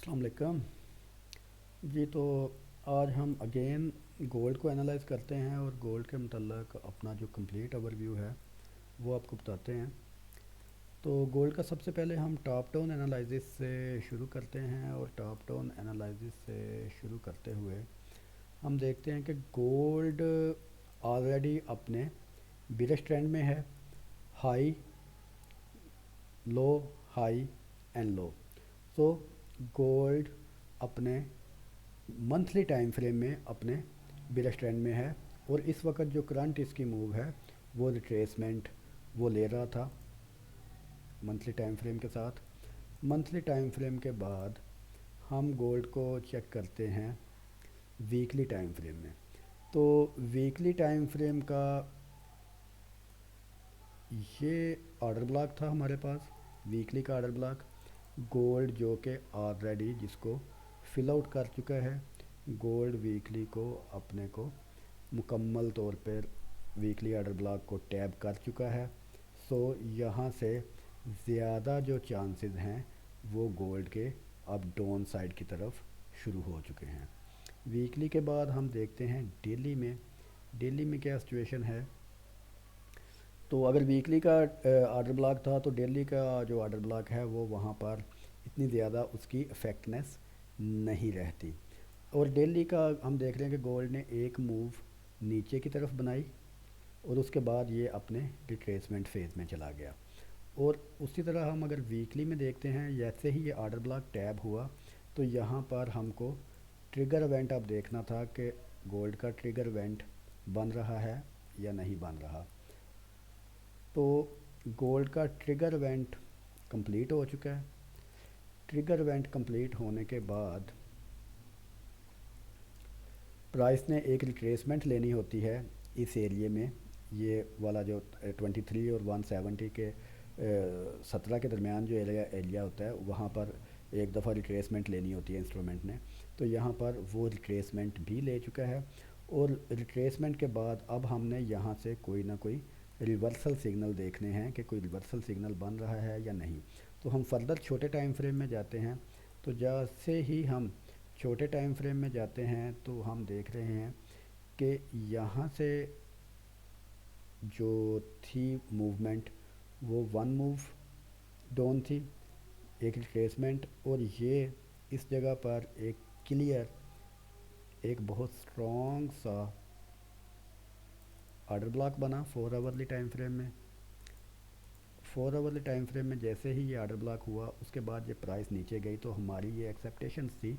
अस्सलाम वालेकुम जी। तो आज हम अगेन गोल्ड को एनालाइज करते हैं और गोल्ड के मतलब अपना जो कंप्लीट ओवरव्यू है वो आपको बताते हैं। तो गोल्ड का सबसे पहले हम टॉप डाउन एनालिसिस से शुरू करते हैं और टॉप डाउन एनालिसिस से शुरू करते हुए हम देखते हैं कि गोल्ड ऑलरेडी अपने बियरिश ट्रेंड में है। High, low, high and low. So gold अपने मंथली टाइम फ्रेम में अपने बियरिश ट्रेंड में है और इस वक्त जो करंट इसकी मूव है वो रिट्रेसमेंट वो ले रहा था मंथली टाइम फ्रेम के साथ। मंथली टाइम फ्रेम के बाद हम गोल्ड को चेक करते हैं वीकली टाइम फ्रेम में। तो वीकली टाइम फ्रेम का ये ऑर्डर ब्लॉक था हमारे पास, वीकली का ऑर्डर ब्लॉक। गोल्ड जो कि ऑलरेडी जिसको फिल आउट कर चुका है, गोल्ड वीकली को अपने को मुकम्मल तौर पर वीकली ऑर्डर ब्लॉक को टैब कर चुका है। सो यहाँ से ज़्यादा जो चांसेस हैं वो गोल्ड के अब डाउन साइड की तरफ शुरू हो चुके हैं। वीकली के बाद हम देखते हैं डेली में। डेली में क्या सिचुएशन है। तो अगर वीकली का ऑर्डर ब्लॉक था तो डेली का जो ऑर्डर ब्लॉक है वो वहाँ पर इतनी ज़्यादा उसकी इफ़ेक्टनेस नहीं रहती। और डेली का हम देख रहे हैं कि गोल्ड ने एक मूव नीचे की तरफ बनाई और उसके बाद ये अपने रिट्रेसमेंट फेज़ में चला गया। और उसी तरह हम अगर वीकली में देखते हैं, जैसे ही ये ऑर्डर ब्लॉक टैब हुआ तो यहाँ पर हमको ट्रिगर इवेंट अब देखना था कि गोल्ड का ट्रिगर इवेंट बन रहा है या नहीं बन रहा। तो गोल्ड का ट्रिगर इवेंट कंप्लीट हो चुका है। ट्रिगर इवेंट कंप्लीट होने के बाद प्राइस ने एक रिट्रेसमेंट लेनी होती है इस एरिए में। ये वाला जो 23 और 170 के 17 के दरमियान जो एरिया होता है वहाँ पर एक दफ़ा रिट्रेसमेंट लेनी होती है इंस्ट्रूमेंट ने। तो यहाँ पर वो रिट्रेसमेंट भी ले चुका है और रिट्रेसमेंट के बाद अब हमने यहाँ से कोई ना कोई रिवर्सल सिग्नल देखने हैं कि कोई रिवर्सल सिग्नल बन रहा है या नहीं। तो हम फर्दर छोटे टाइम फ्रेम में जाते हैं। तो जैसे ही हम छोटे टाइम फ्रेम में जाते हैं तो हम देख रहे हैं कि यहाँ से जो थी मूवमेंट वो वन मूव डाउन थी, एक रिट्रेसमेंट, और ये इस जगह पर एक क्लियर एक बहुत स्ट्रॉन्ग सा ऑर्डर ब्लॉक बना 4 आवर्ली टाइम फ्रेम में। 4 आवर्ली टाइम फ्रेम में जैसे ही ये ऑर्डर ब्लॉक हुआ उसके बाद ये प्राइस नीचे गई तो हमारी ये एक्सेप्टेशंस थी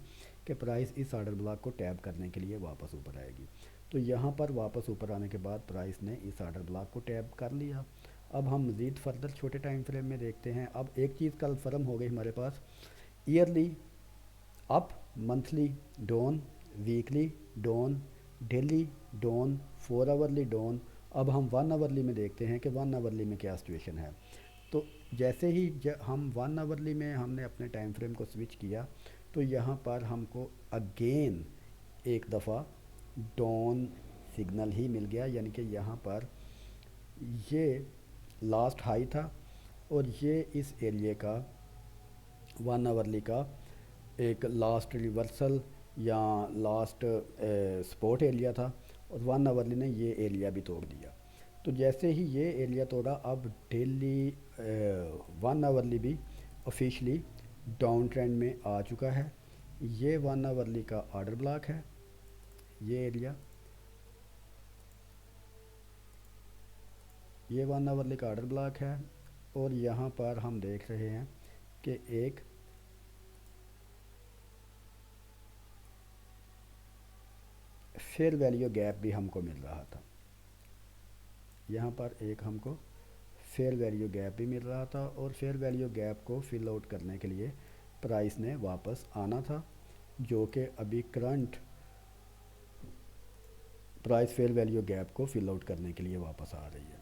कि प्राइस इस ऑर्डर ब्लॉक को टैप करने के लिए वापस ऊपर आएगी। तो यहाँ पर वापस ऊपर आने के बाद प्राइस ने इस ऑर्डर ब्लॉक को टैप कर लिया। अब हम मज़ीद फर्दर छोटे टाइम फ्रेम में देखते हैं। अब एक चीज़ कन्फर्म हो गई हमारे पास, early up, monthly down, weekly down, daily down, 4 hourly down. अब हम 1 आवर्ली में देखते हैं कि 1 आवर्ली में क्या सिचुएशन है। तो जैसे ही हम 1 आवर्ली में हमने अपने टाइम फ्रेम को स्विच किया तो यहाँ पर हमको अगेन एक दफ़ा डाउन सिग्नल ही मिल गया, यानी कि यहाँ पर ये लास्ट हाई था और ये इस एरिए का 1 आवर्ली का एक लास्ट रिवर्सल या लास्ट सपोर्ट एरिया था और 1 आवर्ली ने ये एरिया भी तोड़ दिया। तो जैसे ही ये एरिया तोड़ा अब डेली 1 आवर्ली भी ऑफिशियली डाउन ट्रेंड में आ चुका है। ये 1 आवर्ली का ऑर्डर ब्लॉक है, ये एरिया, ये 1 आवर्ली का ऑर्डर ब्लॉक है। और यहाँ पर हम देख रहे हैं कि एक फेयर वैल्यू गैप भी हमको मिल रहा था। यहाँ पर एक हमको फेयर वैल्यू गैप भी मिल रहा था और फेयर वैल्यू गैप को फिल आउट करने के लिए प्राइस ने वापस आना था, जो कि अभी current price fair value gap को फिल आउट करने के लिए वापस आ रही है।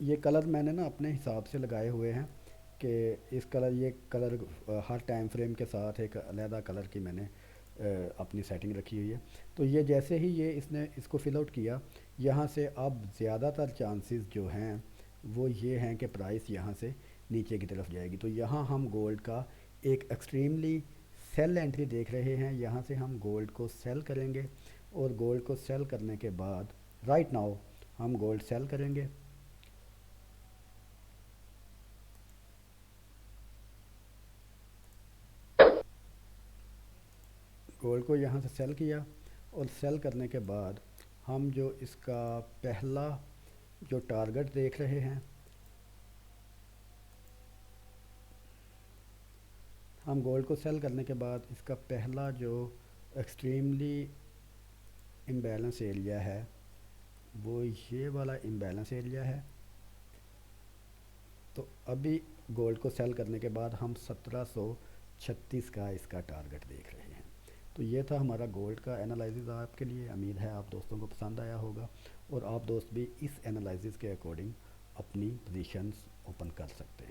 ये कलर मैंने ना अपने हिसाब से लगाए हुए हैं कि इस कलर ये कलर हर टाइम फ्रेम के साथ एक अलहदा कलर की मैंने अपनी सेटिंग रखी हुई है। तो ये जैसे ही ये इसने इसको फिल आउट किया, यहाँ से अब ज़्यादातर चांसेस जो हैं वो ये हैं कि प्राइस यहाँ से नीचे की तरफ जाएगी। तो यहाँ हम गोल्ड का एक एक्सट्रीमली सेल एंट्री देख रहे हैं। यहाँ से हम गोल्ड को सेल करेंगे और गोल्ड को सेल करने के बाद राइट नाउ हम गोल्ड सेल करेंगे। गोल्ड को यहाँ से सेल किया और सेल करने के बाद हम जो इसका पहला जो टारगेट देख रहे हैं, हम गोल्ड को सेल करने के बाद इसका पहला जो एक्सट्रीमली इम्बैलेंस एरिया है वो ये वाला इम्बैलेंस एरिया है। तो अभी गोल्ड को सेल करने के बाद हम 1736 का इसका टारगेट देख रहे हैं। तो ये था हमारा गोल्ड का एनालिसिस आपके लिए। उम्मीद है आप दोस्तों को पसंद आया होगा और आप दोस्त भी इस एनालिसिस के अकॉर्डिंग अपनी पोजीशंस ओपन कर सकते हैं।